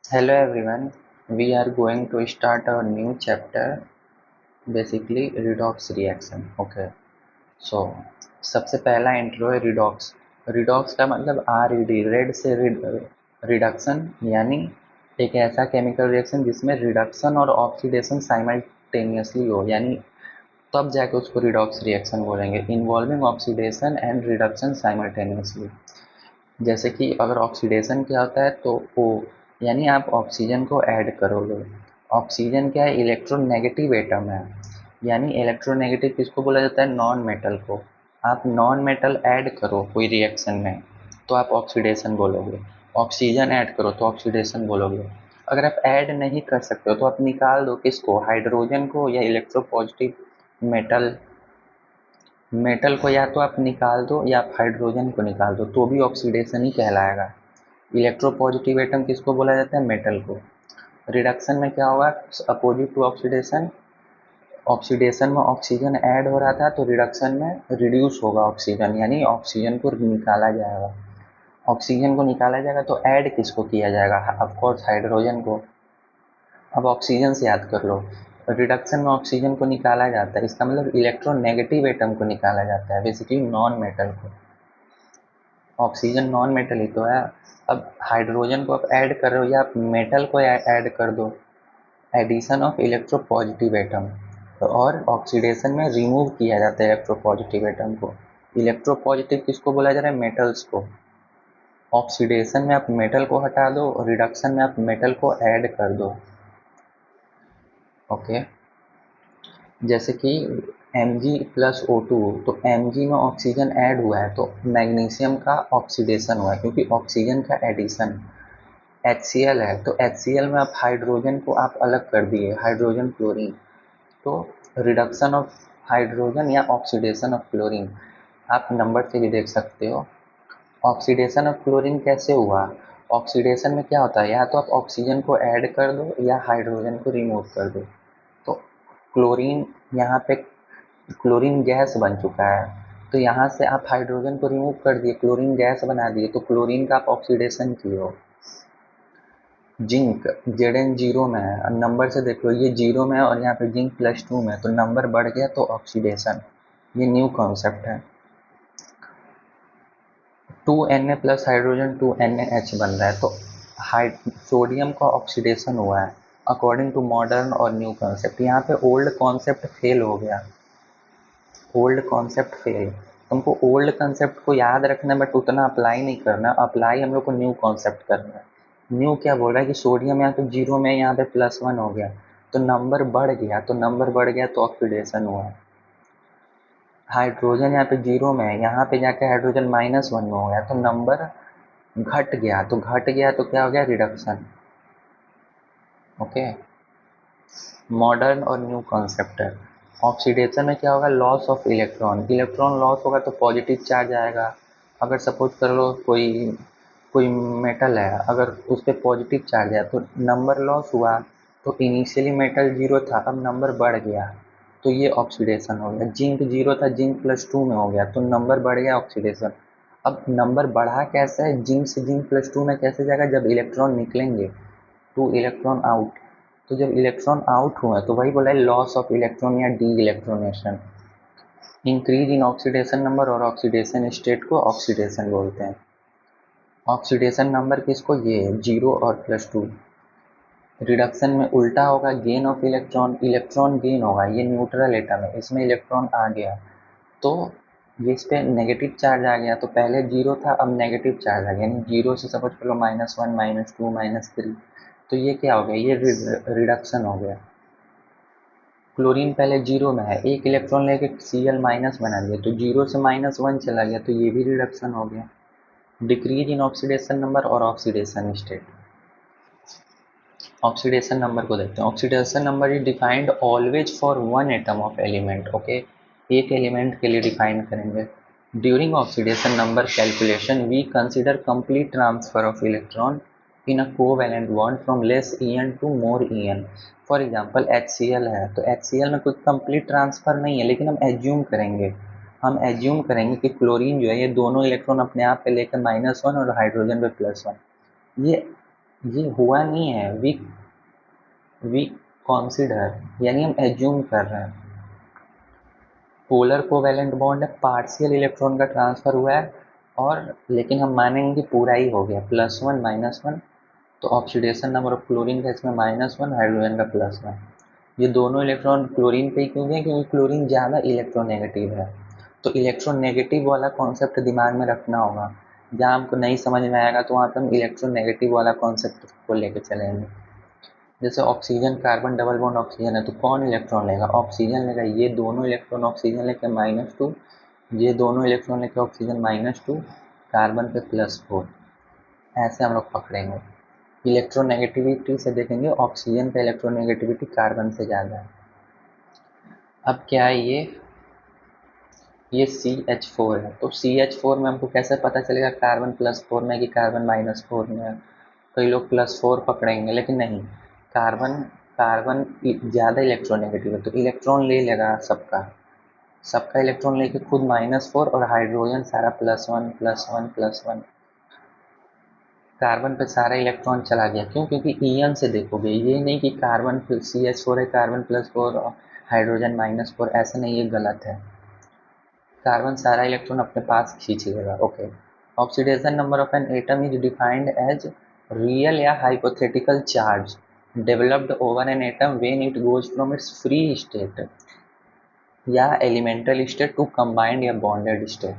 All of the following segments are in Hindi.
Hello everyone, we are going to start our new chapter, basically redox reaction. Okay, so सबसे पहला इंट्रो है रिडॉक्स। रिडॉक्स का मतलब RED, रेड से रिडक्शन, यानी एक ऐसा केमिकल रिएक्शन जिसमें रिडक्शन और ऑक्सीडेशन साइमल्टेनियसली हो, यानी तब जाके उसको रिडॉक्स रिएक्शन बोलेंगे, involving oxidation and reduction simultaneously. जैसे कि अगर ऑक्सीडेशन क्या होता है तो ओ, यानी आप ऑक्सीजन को ऐड करोगे। ऑक्सीजन क्या है? इलेक्ट्रोनेगेटिव एटम है, यानी इलेक्ट्रोनेगेटिव किसको बोला जाता है? नॉन मेटल को। आप नॉन मेटल ऐड करो कोई रिएक्शन में तो आप ऑक्सीडेशन बोलोगे। ऑक्सीजन ऐड करो तो ऑक्सीडेशन बोलोगे। अगर आप ऐड नहीं कर सकते हो तो आप निकाल दो किसको? हाइड्रोजन को या इलेक्ट्रोपॉजिटिव मेटल। मेटल को या तो आप निकाल दो या आप हाइड्रोजन को निकाल दो तो भी ऑक्सीडेशन ही कहलाएगा। इलेक्ट्रोपॉजिटिव एटम किसको बोला जाता है? मेटल को। रिडक्शन में क्या होगा? Opposite to oxidation. ऑक्सीडेशन में ऑक्सीजन ऐड हो रहा था तो रिडक्शन में रिड्यूस होगा ऑक्सीजन, यानी ऑक्सीजन को निकाला जाएगा। ऑक्सीजन को निकाला जाएगा तो ऐड किसको किया जाएगा? ऑफकोर्स हाइड्रोजन को। अब ऑक्सीजन से याद कर लो, रिडक्शन में ऑक्सीजन को निकाला जाता है, इसका मतलब इलेक्ट्रोनेगेटिव एटम को निकाला जाता है, बेसिकली नॉन मेटल को। ऑक्सीजन नॉन मेटल ही तो है। अब हाइड्रोजन को आप ऐड कर रहे हो या आप मेटल को ऐड कर दो, एडिशन ऑफ इलेक्ट्रोपॉजिटिव एटम। और ऑक्सीडेशन में रिमूव किया जाता है इलेक्ट्रोपॉजिटिव एटम को। इलेक्ट्रोपॉजिटिव किसको बोला जा रहा है? मेटल्स को। ऑक्सीडेशन में आप मेटल को हटा दो, रिडक्शन में आप मेटल को ऐड कर दो। ओके, जैसे कि Mg+O2, तो Mg में ऑक्सीजन ऐड हुआ है तो मैग्नीशियम का ऑक्सीडेशन हुआ है, क्योंकि ऑक्सीजन का एडिशन। HCl है तो HCl में आप हाइड्रोजन को आप अलग कर दिए, हाइड्रोजन क्लोरीन, तो रिडक्शन ऑफ हाइड्रोजन या ऑक्सीडेशन ऑफ क्लोरीन। आप नंबर से भी देख सकते हो। ऑक्सीडेशन ऑफ क्लोरीन कैसे हुआ? ऑक्सीडेशन में क्या होता है? या तो आप ऑक्सीजन को ऐड कर दो या हाइड्रोजन को रिमूव कर दो। तो क्लोरीन, यहाँ पे क्लोरीन गैस बन चुका है तो यहाँ से आप हाइड्रोजन को रिमूव कर दिए, क्लोरीन गैस बना दिए, तो क्लोरीन का आप ऑक्सीडेशन किए हो। जिंक, Zn जीरो में है, नंबर से देख लो, ये जीरो में है और यहाँ पे जिंक +2 में है तो नंबर बढ़ गया तो ऑक्सीडेशन। ये न्यू कॉन्सेप्ट है। 2Na प्लस हाइड्रोजन 2NaH बन रहा है तो सोडियम का ऑक्सीडेशन हुआ है अकॉर्डिंग टू मॉडर्न और न्यू कॉन्सेप्ट। यहाँ पे ओल्ड कॉन्सेप्ट फेल हो गया, ओल्ड कॉन्सेप्ट फेल। तुमको ओल्ड कॉन्सेप्ट को याद रखना है बट उतना अप्लाई नहीं करना, अप्लाई हम लोग को न्यू कॉन्सेप्ट करना है। न्यू क्या बोल रहा है कि सोडियम यहाँ पे जीरो में, यहाँ पे +1 हो गया तो नंबर बढ़ गया, तो नंबर बढ़ गया तो ऑक्सीडेशन हुआ। हाइड्रोजन यहाँ पे जीरो में है, यहाँ पे जाके हाइड्रोजन -1 में हो गया तो नंबर घट गया, तो घट गया तो क्या हो गया? रिडक्शन। ओके, मॉडर्न और न्यू कॉन्सेप्ट है। ऑक्सीडेशन में क्या होगा? Loss of electron, electron loss होगा तो पॉजिटिव चार्ज आएगा। अगर सपोज कर लो कोई कोई मेटल है, अगर उस पर पॉजिटिव चार्ज है तो नंबर लॉस हुआ, तो इनिशियली मेटल जीरो था, अब नंबर बढ़ गया तो ये ऑक्सीडेशन हो गया। जिंक जीरो था, जिंक +2 में हो गया तो नंबर बढ़ गया, ऑक्सीडेशन। अब नंबर बढ़ा कैसे है? जिंक से जिंक +2 में कैसे जाएगा? जब इलेक्ट्रॉन निकलेंगे, 2 इलेक्ट्रॉन आउट। तो जब इलेक्ट्रॉन आउट हुआ तो वही बोला है लॉस ऑफ इलेक्ट्रॉन या deelectronation. Increase in oxidation number और ऑक्सीडेशन स्टेट को ऑक्सीडेशन बोलते हैं। ऑक्सीडेशन नंबर किसको? ये जीरो और +2। रिडक्शन में उल्टा होगा, gain of electron, electron gain होगा, ये न्यूट्रल एटम है, इसमें इलेक्ट्रॉन आ गया तो ये इस पर नेगेटिव चार्ज आ गया, तो पहले जीरो था अब नेगेटिव चार्ज आ गया, यानी जीरो से सपोज कर लो -1 -2 -3, तो ये क्या हो गया? ये रिडक्शन हो गया। क्लोरीन पहले जीरो में है, एक इलेक्ट्रॉन लेके Cl- बना दिया तो जीरो से -1 चला गया तो ये भी रिडक्शन हो गया। डिक्रीज इन ऑक्सीडेशन नंबर और ऑक्सीडेशन स्टेट। ऑक्सीडेशन नंबर को देखते हैं। Oxidation number is defined always for one atom of element. Okay, एक एलिमेंट के लिए डिफाइन करेंगे। During oxidation number calculation we consider complete transfer of electron in a covalent bond from less En to more En। For example HCl है तो HCl में कोई कंप्लीट ट्रांसफर नहीं है, लेकिन हम एज्यूम करेंगे कि क्लोरीन जो है ये दोनों इलेक्ट्रॉन अपने आप पे लेकर -1 और हाइड्रोजन पे +1। ये ये हुआ नहीं है, वी कंसीडर, यानी हम एज्यूम कर रहे हैं। पोलर कोवैलेंट बॉन्ड है, पार्शियल इलेक्ट्रॉन का ट्रांसफर हुआ है, और लेकिन हम मानेंगे कि पूरा ही हो गया, +1 -1। तो ऑक्सीडेशन नंबर ऑफ क्लोरीन का इसमें -1, हाइड्रोजन का +1। ये दोनों इलेक्ट्रॉन क्लोरीन पे ही क्यों गए, क्योंकि क्लोरीन ज़्यादा इलेक्ट्रोनेगेटिव है। तो इलेक्ट्रोनेगेटिव वाला कॉन्सेप्ट दिमाग में रखना होगा। जहाँ हमको नहीं समझ में आएगा तो वहाँ पे हम इलेक्ट्रोनेगेटिव वाला कॉन्सेप्ट को लेके चलेंगे। जैसे oxygen carbon double bond oxygen है, तो कौन इलेक्ट्रॉन लेगा, ऑक्सीजन लेगा। ये दोनों इलेक्ट्रॉन ऑक्सीजन लेके -2, ये दोनों इलेक्ट्रॉन लेके ऑक्सीजन -2, कार्बन पे +4। ऐसे हम लोग पकड़ेंगे। इलेक्ट्रोनेगेटिविटी से देखेंगे, ऑक्सीजन का इलेक्ट्रोनेगेटिविटी कार्बन से ज़्यादा है। अब क्या है ये CH4 है, तो CH4 में हमको कैसे पता चलेगा कार्बन +4 में कि कार्बन -4 में है। कई लोग +4 पकड़ेंगे, लेकिन नहीं, कार्बन कार्बन ज़्यादा इलेक्ट्रोनेगेटिव है, तो इलेक्ट्रॉन ले लेगा सबका, सबका इलेक्ट्रॉन लेके खुद -4, और हाइड्रोजन सारा +1 +1 +1। कार्बन पे सारा इलेक्ट्रॉन चला गया, क्यों, क्योंकि ईएन से देखोगे, ये नहीं कि कार्बन CH4 है, कार्बन +4 और हाइड्रोजन -4, ऐसा नहीं, ये गलत है। कार्बन सारा इलेक्ट्रॉन अपने पास खींच लेगा। Okay, oxidation number of an atom is defined as real या hypothetical charge developed over an atom when it goes from its free state या एलिमेंटल स्टेट टू कंबाइंड या बॉन्डेड स्टेट।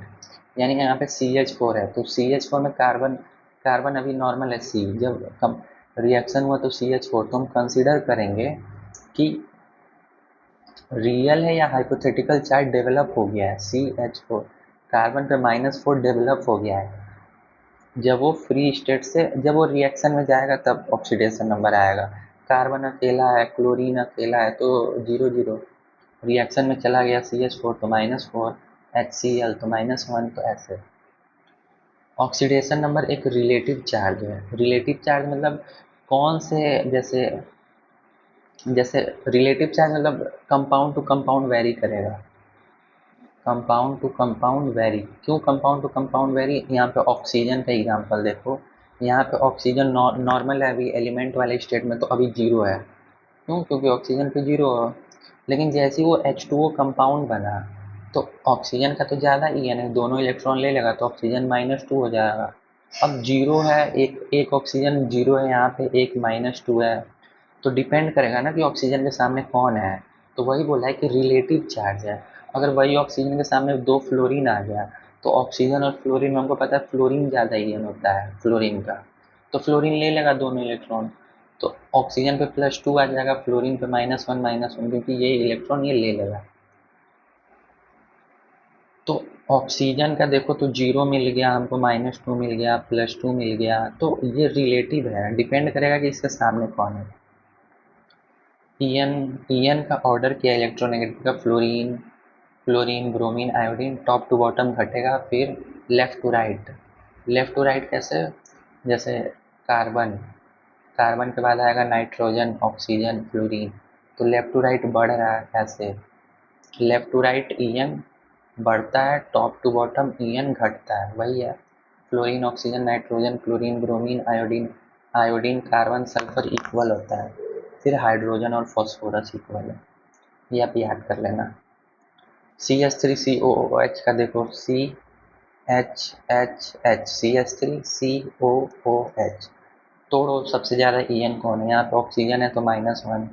यानी यहाँ पे CH4 है, तो CH4 में कार्बन कार्बन अभी नॉर्मल है, C जब कम रिएक्शन हुआ तो CH4, तो हम कंसिडर करेंगे कि रियल है या हाइपोथेटिकल चार्ज डेवलप हो गया है। CH4 कार्बन पे -4 डेवलप हो गया है। जब वो फ्री स्टेट से, जब वो रिएक्शन में जाएगा तब ऑक्सीडेशन नंबर आएगा। कार्बन अकेला है, क्लोरीन अकेला है, तो 0 0। रिएक्शन में चला गया CH4 तो -4, HCl तो -1, तो ऐसे। ऑक्सीडेशन नंबर एक रिलेटिव चार्ज है। रिलेटिव चार्ज मतलब कौन से, जैसे जैसे रिलेटिव चार्ज मतलब कंपाउंड टू कंपाउंड वेरी करेगा। कंपाउंड टू कंपाउंड वेरी, क्यों कंपाउंड टू कंपाउंड वेरी, यहाँ पे ऑक्सीजन का एग्जांपल देखो। यहाँ पे ऑक्सीजन नॉर्मल है अभी एलिमेंट वाले स्टेट में, तो अभी 0 है, क्यों, क्योंकि ऑक्सीजन पे 0 है। लेकिन जैसे ही वो H2O कंपाउंड बना, तो ऑक्सीजन का तो ज़्यादा ही है, दोनों इलेक्ट्रॉन ले लेगा, तो ऑक्सीजन -2 हो जाएगा। अब 0 है, एक एक ऑक्सीजन 0 है यहाँ पे, एक -2 है, तो डिपेंड करेगा ना कि ऑक्सीजन के सामने कौन है। तो वही बोला है कि रिलेटिव चार्ज है। अगर वही ऑक्सीजन के सामने 2 फ्लोरीन आ गया, तो ऑक्सीजन और फ्लोरीन में हमको पता है फ्लोरीन ज़्यादा ईएन होता है फ्लोरीन का, तो फ्लोरीन ले लेगा दोनों इलेक्ट्रॉन। तो ऑक्सीजन पे +2 आ जाएगा, फ्लोरीन पे -1 -1, क्योंकि ये इलेक्ट्रॉन ये ले लेगा। तो ऑक्सीजन का देखो तो 0 मिल गया हमको, -2 मिल गया, +2 मिल गया, तो ये रिलेटिव है, डिपेंड करेगा कि इसके सामने कौन है। ईएन ईएन का ऑर्डर किया इलेक्ट्रोनेगेटिव का, fluorine chlorine bromine iodine, top to bottom घटेगा, फिर left to right. Left to right कैसे, जैसे कार्बन कार्बन के बाद आएगा नाइट्रोजन ऑक्सीजन फ्लोरीन, तो लेफ़्ट टू राइट बढ़ रहा है ऐसे। लेफ़्ट टू राइट ईएन बढ़ता है, टॉप टू बॉटम ईएन घटता है, वही है। Fluorine oxygen nitrogen chlorine bromine iodine, iodine carbon sulphur equal होता है, फिर हाइड्रोजन और फॉस्फोरस इक्वल है, ये आप याद कर लेना। CH3COOH का देखो, CHHH, CH3COOH, तोड़ो सबसे ज़्यादा ईएन कौन है, यहाँ पे ऑक्सीजन है तो -1।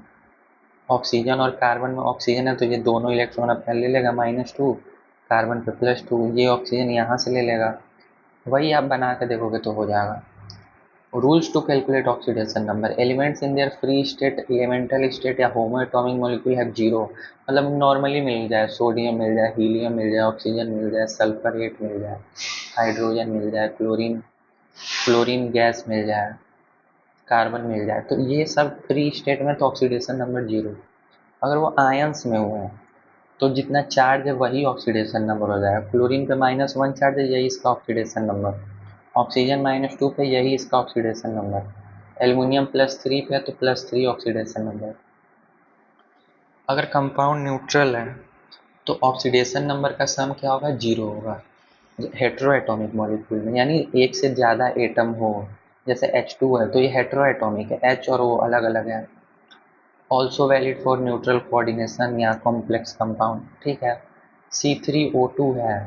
ऑक्सीजन और कार्बन में ऑक्सीजन है तो ये दोनों इलेक्ट्रॉन अपना ले लेगा -2, कार्बन पे +2, ये ऑक्सीजन यहाँ से ले लेगा। वही आप बना के देखोगे तो हो जाएगा। Rules to calculate oxidation number, elements in their free state elemental state या होमो एटॉमिक मॉलिक्यूल हैव 0, मतलब नॉर्मली मिल जाए, सोडियम मिल जाए, हीलियम मिल जाए, ऑक्सीजन मिल जाए, सल्फरेट मिल जाए, हाइड्रोजन मिल जाए, क्लोरीन क्लोरीन गैस मिल जाए, कार्बन मिल जाए, तो ये सब फ्री स्टेट में तो ऑक्सीडेशन नंबर 0। अगर वो आयंस में हुए हैं तो जितना चार्ज है वही ऑक्सीडेशन नंबर हो जाएगा। क्लोरीन पे -1 चार्ज है, यही इसका ऑक्सीडेशन नंबर। ऑक्सीजन -2 पे, यही इसका ऑक्सीडेशन नंबर। एल्युमिनियम +3 पे है तो +3 ऑक्सीडेशन नंबर। अगर कंपाउंड न्यूट्रल है तो ऑक्सीडेशन नंबर का सम क्या होगा, 0 होगा। हेटेरो एटॉमिक मॉलिक्यूल में, यानी एक से ज़्यादा एटम हो जैसे H2 है तो ये हेटेरो एटॉमिक है, H और O अलग अलग है। Also valid for neutral coordination या कॉम्प्लेक्स कंपाउंड, ठीक है। C3O2 है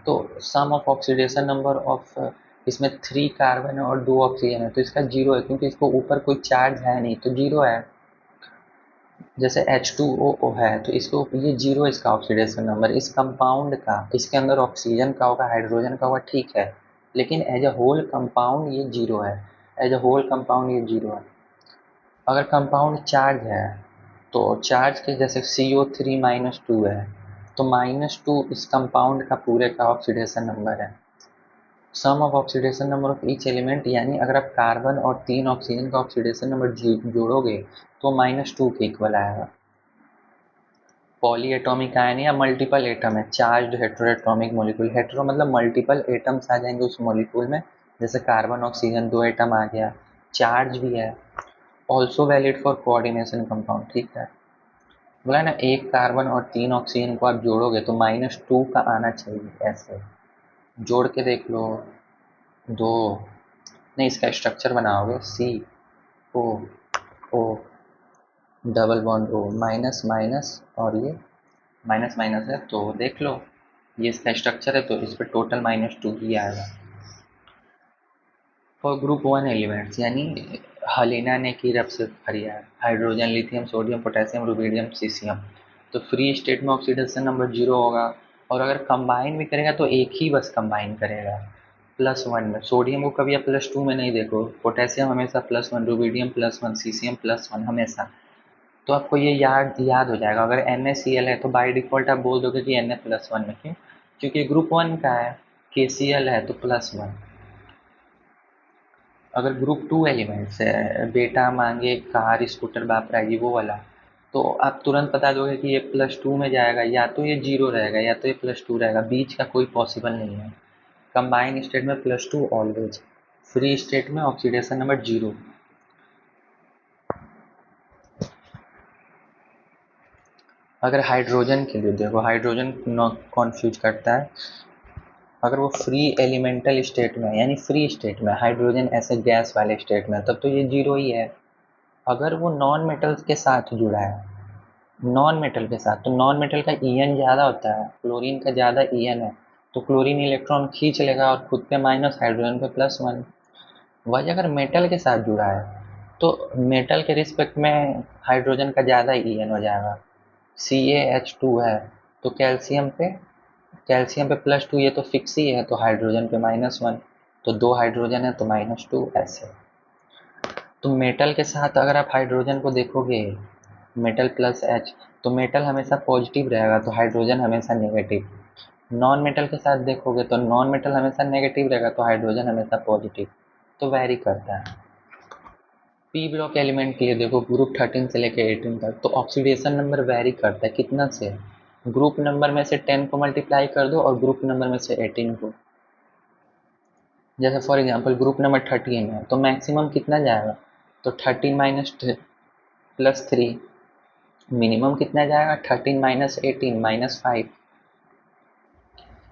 तो सम ऑफ ऑक्सीडेशन नंबर ऑफ, इसमें 3 कार्बन और 2 ऑक्सीजन है तो इसका जीरो है क्योंकि इसको ऊपर कोई चार्ज है नहीं तो जीरो है। जैसे H2O है तो इसको ये जीरो इसका ऑक्सीडेशन नंबर इस कंपाउंड का, इसके अंदर ऑक्सीजन का होगा, हाइड्रोजन का होगा, ठीक है, लेकिन एज अ होल कंपाउंड ये जीरो है, एज अ होल कंपाउंड ये जीरो है। अगर कंपाउंड चार्ज है तो चार्ज के जैसे CO3-2 है तो -2 इस कंपाउंड का पूरे का ऑक्सीडेशन नंबर है। Sum of oxidation number of each element, यानी अगर आप कार्बन और 3 ऑक्सीजन का ऑक्सीडेशन नंबर जोड़ोगे तो -2 के इक्वल आएगा। पॉली एटॉमिक आयन या मल्टीपल एटम है, चार्ज हेटेरोएटॉमिक मॉलिक्यूल, हेटेरो मतलब मल्टीपल एटम्स आ जाएंगे उस मॉलिक्यूल में, जैसे कार्बन ऑक्सीजन 2 एटम आ गया, चार्ज भी है। Also valid for coordination compound, ठीक है, बोला ना एक कार्बन और 3 ऑक्सीजन को आप जोड़ोगे तो -2 का आना चाहिए, ऐसे जोड़ के देख लो। दो, नहीं इसका स्ट्रक्चर बनाओगे CO O double bond O minus minus, और ये माइनस माइनस है तो देख लो ये इसका स्ट्रक्चर है तो इस पर टोटल -2 ही आएगा। फॉर ग्रुप 1 एलिमेंट्स, यानी हलीना ने की रब से फरिया, hydrogen, lithium, sodium, potassium, rubidium, caesium, तो फ्री स्टेट में ऑक्सीडेशन नंबर 0 होगा, और अगर कंबाइन भी करेगा तो एक ही बस कंबाइन करेगा +1 में। सोडियम को कभी आप +2 में नहीं देखो, पोटेशियम हमेशा +1, रुबीडियम +1, सीसियम +1 हमेशा। तो आपको ये याद हो जाएगा। अगर NaCl है तो बाई डिफ़ॉल्ट आप बोल दोगे कि Na+1 में, क्यों? क्योंकि ग्रुप 1 का है। KCl है तो +1। अगर ग्रुप 2 एलिमेंट्स है, बेटा मांगे कार स्कूटर बाप रागी वो वाला, तो आप तुरंत बता दोगे कि ये +2 में जाएगा, या तो ये 0 रहेगा या तो ये +2 रहेगा, बीच का कोई पॉसिबल नहीं है। कंबाइन स्टेट में +2 ऑलवेज, फ्री स्टेट में ऑक्सीडेशन नंबर 0। अगर हाइड्रोजन के लिए देखो, हाइड्रोजन कॉन्फ्यूज करता है। अगर वो फ्री एलिमेंटल स्टेट में, यानी फ्री स्टेट में, हाइड्रोजन ऐसे गैस वाले स्टेट में, तब तो ये 0 ही है। अगर वो नॉन मेटल्स के साथ जुड़ा है, नॉन मेटल के साथ, तो नॉन मेटल का ईएन ज़्यादा होता है, क्लोरीन का ज़्यादा ईएन है, तो क्लोरीन इलेक्ट्रॉन खींच लेगा और खुद पे माइनस, हाइड्रोजन पे +1। वही अगर मेटल के साथ जुड़ा है तो मेटल के रिस्पेक्ट में हाइड्रोजन का ज़्यादा ईएन हो जाएगा। CaH2 है तो कैल्शियम पे +2, ये तो फिक्स ही है, तो हाइड्रोजन पे -1, तो 2 हाइड्रोजन है तो -2, ऐसे। तो मेटल के साथ अगर आप हाइड्रोजन को देखोगे, मेटल +H, तो मेटल हमेशा पॉजिटिव रहेगा तो हाइड्रोजन हमेशा नेगेटिव। नॉन मेटल के साथ देखोगे तो नॉन मेटल हमेशा नेगेटिव रहेगा तो हाइड्रोजन हमेशा पॉजिटिव, तो वैरी करता है। पी ब्लॉक एलिमेंट के लिए देखो, ग्रुप 13 से लेकर 18 तक, तो ऑक्सीडेशन नंबर वैरी करता है कितना से, ग्रुप नंबर में से 10 को मल्टीप्लाई कर दो और ग्रुप नंबर में से 18 को। जैसे फॉर एग्जांपल ग्रुप नंबर 13 है तो मैक्सिमम कितना जाएगा, तो 13 माइनस +3, मिनिमम कितना जाएगा, 13 माइनस 18 -5।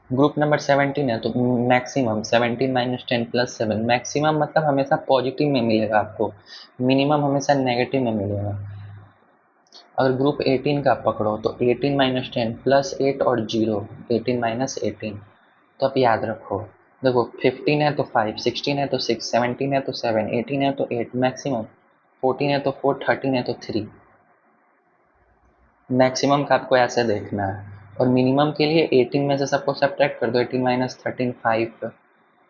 ग्रुप नंबर 17 है तो मैक्सिमम 17 माइनस 10 +7, मैक्सिमम मतलब हमेशा पॉजिटिव में मिलेगा आपको, मिनिमम हमेशा नेगेटिव में मिलेगा। अगर ग्रुप 18 का पकड़ो तो 18 माइनस 10 +8 और 0, 18 माइनस 18, तो आप याद रखो। देखो 15 है तो 5, 16 है तो 6, 17 है तो 7, 18 है तो 8 मैक्सिमम, 14 है तो 4, 13 है तो 3। मैक्सिमम का आपको ऐसे देखना है, और मिनिमम के लिए 18 में से सबको सब्ट्रैक्ट कर दो, 18 माइनस 13 5,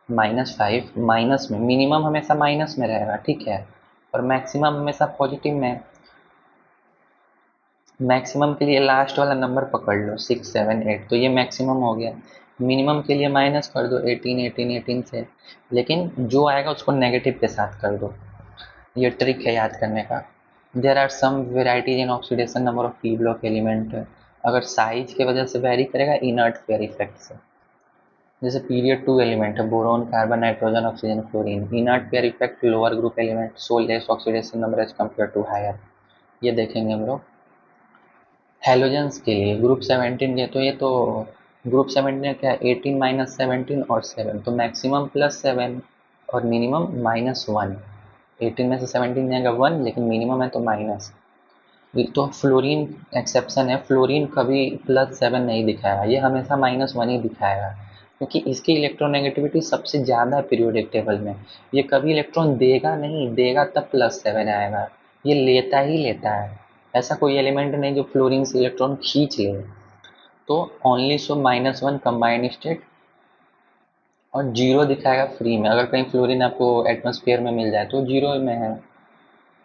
-5 माइनस में, मिनिमम हमेशा माइनस में रहेगा, ठीक है, और मैक्सिमम हमेशा पॉजिटिव में। मैक्सिमम के लिए लास्ट वाला नंबर पकड़ लो 6 7 8, तो ये मैक्सिमम हो गया। मिनिमम के लिए माइनस कर दो 18 18 18 से, लेकिन जो आएगा उसको नेगेटिव के साथ कर दो, ये ट्रिक है याद करने का। There are some varieties in oxidation number of p block element, अगर साइज की वजह से वेरी करेगा इनर्ट पेयर इफेक्ट से। जैसे पीरियड 2 एलिमेंट है, boron, carbon, nitrogen, oxygen, chlorine, inert pair effect lower group element, so less oxidation number as compare to higher, ये देखेंगे हम लोग। हेलोजेंस के लिए ग्रुप 17 के, तो ये तो ग्रुप 17 क्या, 18 माइनस 17 और 7, तो मैक्सिमम +7, और मिनिमम -1। 18 में से 17 जाएगा 1, लेकिन मिनिमम है तो माइनस। तो फ्लोरीन एक्सेप्शन है, फ्लोरीन कभी +7 नहीं दिखाएगा, ये हमेशा -1 ही दिखाएगा, क्योंकि इसकी इलेक्ट्रोनेगेटिविटी सबसे ज़्यादा है पीरियोडिक टेबल में। ये कभी इलेक्ट्रॉन देगा नहीं, देगा तब +7 आएगा, ये लेता ही लेता है। ऐसा कोई एलिमेंट नहीं जो फ्लोरीन से इलेक्ट्रॉन खींच ले। तो ओनली सो -1 कंबाइंड स्टेट, और जीरो दिखाएगा फ्री में। अगर कहीं फ्लोरीन आपको एटमॉस्फेयर में मिल जाए तो जीरो में है।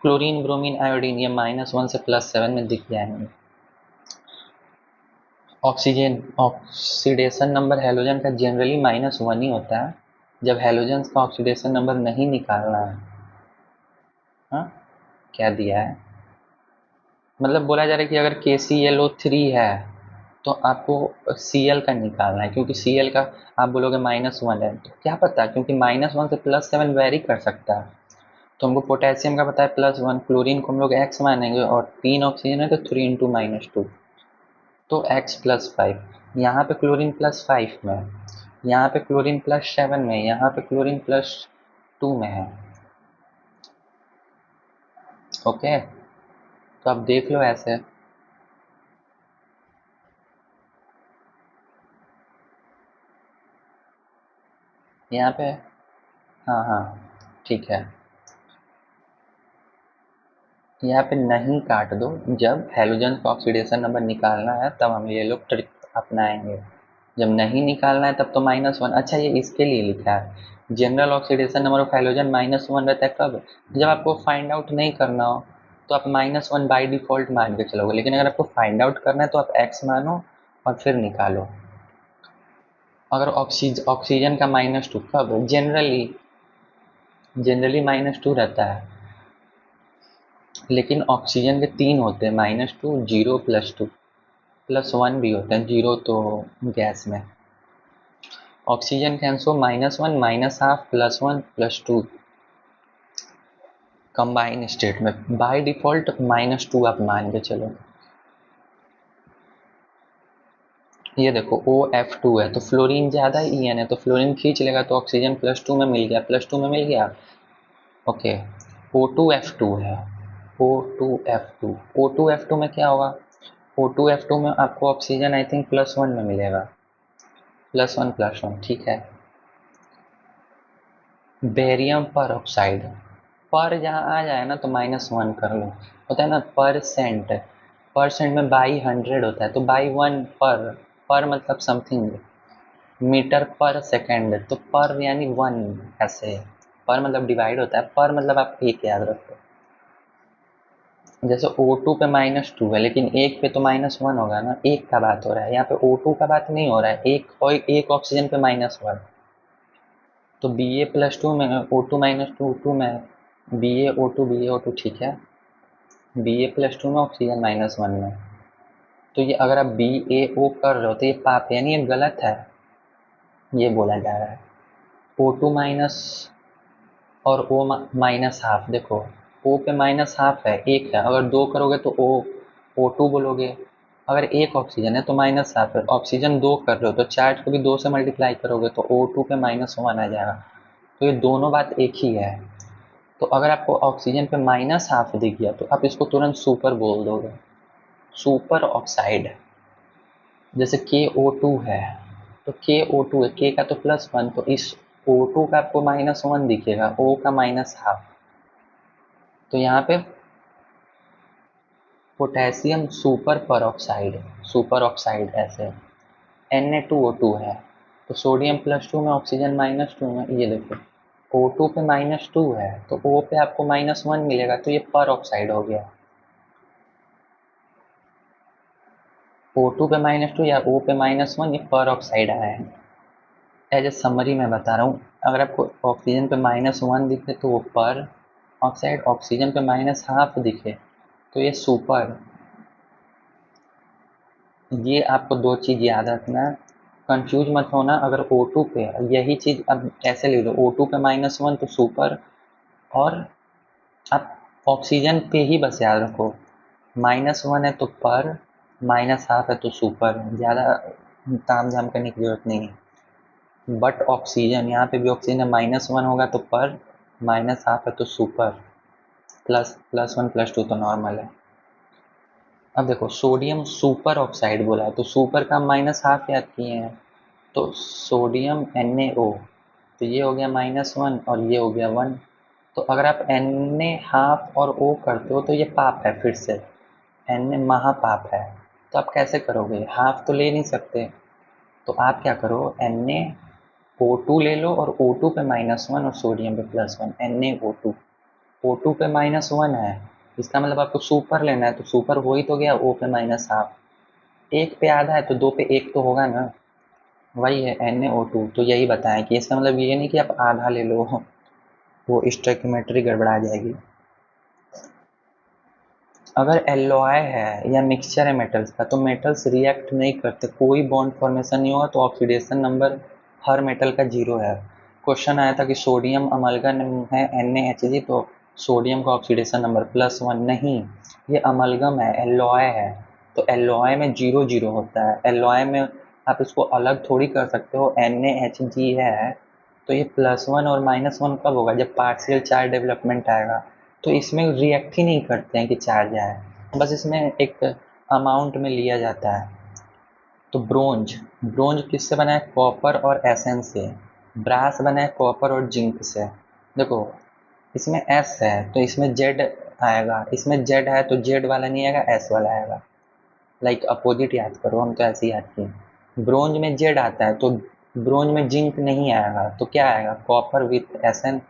क्लोरीन, ब्रोमीन, आयोडीन ये -1 से +7 में दिख जाएंगे। ऑक्सीजन ऑक्सीडेशन नंबर हैलोजन का जनरली -1 ही होता है जब हैलोजन का ऑक्सीडेशन नंबर नहीं निकालना है। हाँ, क्या दिया है, मतलब बोला जा रहा है कि अगर KClO3 है तो आपको Cl का निकालना है, क्योंकि Cl का आप बोलोगे -1 है, तो क्या पता, क्योंकि -1 से +7 वेरी कर सकता है। तो हमको पोटेशियम का पता है +1, क्लोरीन को हम लोग x मानेंगे, और 3 ऑक्सीजन है तो 3 × -2, तो x +5। यहाँ पे क्लोरीन +5 में है, यहाँ पे क्लोरीन +7 में है, यहाँ पे क्लोरीन +2 में है। ओके, तो आप देख लो ऐसे। यहाँ पे, हाँ हाँ, ठीक है, यहाँ पे नहीं काट दो। जब हैलोजन का ऑक्सीडेशन नंबर निकालना है तब हम ये लोग ट्रिक अपनाएंगे, जब नहीं निकालना है तब तो -1। अच्छा, ये इसके लिए लिखा है, general oxidation number of halogen -1 रहता है कब, जब आपको फाइंड आउट नहीं करना हो तो आप -1 बाई डिफ़ॉल्ट मान के चलोगे, लेकिन अगर आपको फाइंड आउट करना है तो आप x मानो और फिर निकालो। अगर ऑक्सीजन का -2 कब, जनरली -2 रहता है, लेकिन ऑक्सीजन के 3 होते हैं, -2, 0, +2, +1 भी होते हैं, 0 तो गैस में। Oxygen can show -1, -1/2, +1, +2 combine state में। बाय डिफ़ॉल्ट -2 आप मान के चलो। ये देखो OF2 है तो फ्लोरीन ज़्यादा EN है, तो फ्लोरीन खींच लेगा, तो ऑक्सीजन +2 में मिल गया, +2 में मिल गया। ओके, O2F2 है, O2F2, O2F2 में क्या होगा, O2F2 में आपको ऑक्सीजन आई थिंक +1 में मिलेगा, +1, ठीक है। बेरियम पर ऑक्साइड, पर जहाँ आ जाए ना तो -1 कर लो, होता है ना परसेंट, परसेंट में बाई 100 होता है, तो बाई 1 पर मतलब समथिंग, मीटर पर सेकेंड, तो पर यानी 1, ऐसे पर मतलब डिवाइड होता है, पर मतलब आप एक याद रखो। जैसे O2 पे -2 है, लेकिन एक पे तो -1 होगा ना, एक का बात हो रहा है, यहाँ पे O2 का बात नहीं हो रहा है, एक और एक ऑक्सीजन पे -1, तो Ba+2 में O2 -2 में Ba O2 ठीक है, Ba+2 में ऑक्सीजन -1 में, तो ये अगर आप BaO कर रहे हो तो ये पाप है, यानी ये गलत है, ये बोला जा रहा है। O2 माइनस और O-½ देखो, O पे -½ है, एक है, अगर 2 करोगे तो O2 बोलोगे, अगर एक ऑक्सीजन है तो -½ है, ऑक्सीजन 2 कर रहे हो तो चार्ज को भी 2 से मल्टीप्लाई करोगे तो O2 पे -1 आ जाएगा, तो ये दोनों बात एक ही है। तो अगर आपको ऑक्सीजन पे -½ दिख गया तो आप इसको तुरंत सुपर बोल दोगे, सुपर ऑक्साइड। जैसे KO2 है तो KO2 है, K का तो +1, तो इस O2 का आपको -1 दिखेगा, O का -½ तो यहाँ पे पोटेशियम सुपर ऑक्साइड ऐसे, Na2O2 है, तो सोडियम +2 में, ऑक्सीजन -2 में, ये देखो O2 पे -2 है तो O पे आपको -1 मिलेगा, तो ये पर ऑक्साइड हो गया। O2 पे -2 या O पे -1, ये पर ऑक्साइड आया है। एज ए समरी मैं बता रहा हूँ, अगर आपको ऑक्सीजन पे -1 दिखे तो वो पर ऑक्साइड, ऑक्सीजन पे -½ दिखे तो ये सुपर। ये आपको 2 चीज़ याद रखना है, कंफ्यूज मत होना। अगर O2 पे यही चीज़ अब ऐसे ले लो, O2 पे -1 तो सुपर, और आप ऑक्सीजन पे ही बस याद रखो, -1 है तो पर, -½ है तो सुपर, ज़्यादा ताम झाम करने की जरूरत नहीं है। बट ऑक्सीजन, यहाँ पे भी ऑक्सीजन -1 होगा तो पर, -1/2 है तो सुपर, +1 +2 तो नॉर्मल है। अब देखो सोडियम सुपर ऑक्साइड बोला है तो सुपर का -1/2 याद किए हैं, तो सोडियम NaO, तो ये हो गया -1 और ये हो गया 1। तो अगर आप Na½ और O करते हो तो ये पाप है, फिर से Na महापाप है। तो आप कैसे करोगे, हाफ तो ले नहीं सकते, तो आप क्या करो, NaO2 ले लो और O2 पे -1 और सोडियम पे +1, NaO2। O2 पे -1 है, इसका मतलब आपको सुपर लेना है, तो सुपर हो ही तो गया O पे -1/2। एक पे आधा है तो दो पे एक तो होगा ना, वही है NaO2। तो यही बताएं कि इसका मतलब ये नहीं कि आप आधा ले लो, वो स्टोइकियोमेट्री गड़बड़ा जाएगी। अगर एलॉय है या मिक्सचर है मेटल्स का तो मेटल्स रिएक्ट नहीं करते, कोई बॉन्ड फॉर्मेशन नहीं हुआ, तो ऑक्सीडेशन नंबर हर मेटल का 0 है। क्वेश्चन आया था कि सोडियम अमलगन है NaHg, तो सोडियम का ऑक्सीडेशन नंबर +1 नहीं, ये अमलगम है, एलॉय है, तो एलॉय में 0 0 होता है। एलॉय में आप इसको अलग थोड़ी कर सकते हो, NaHg है तो ये +1 और -1 कब होगा, जब पार्शियल चार्ज डेवलपमेंट आएगा। तो इसमें रिएक्ट ही नहीं करते हैं कि चार्ज आए, बस इसमें एक अमाउंट में लिया जाता है। तो ब्रोंज, ब्रोंज किससे बना है, कॉपर और एसएन से। ब्रास बना है कॉपर और जिंक से। देखो इसमें एस है तो इसमें जेड आएगा, इसमें जेड है तो जेड वाला नहीं आएगा, एस वाला आएगा। लाइक अपोजिट याद करो, हम तो ऐसे ही याद किए। ब्रोंज में जेड आता है तो ब्रोंज में जिंक नहीं आएगा, तो क्या आएगा, कॉपर विथ एसएन।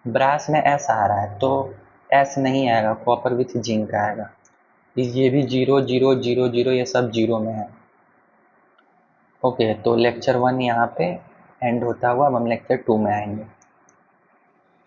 ब्रास में एस आ रहा है तो एस नहीं आएगा, कॉपर विथ जिंक आएगा। ये भी 0 0 0 0, ये सब 0 में है। ओके, तो लेक्चर 1 यहाँ पे एंड होता हुआ, अब हम लेक्चर 2 में आएंगे।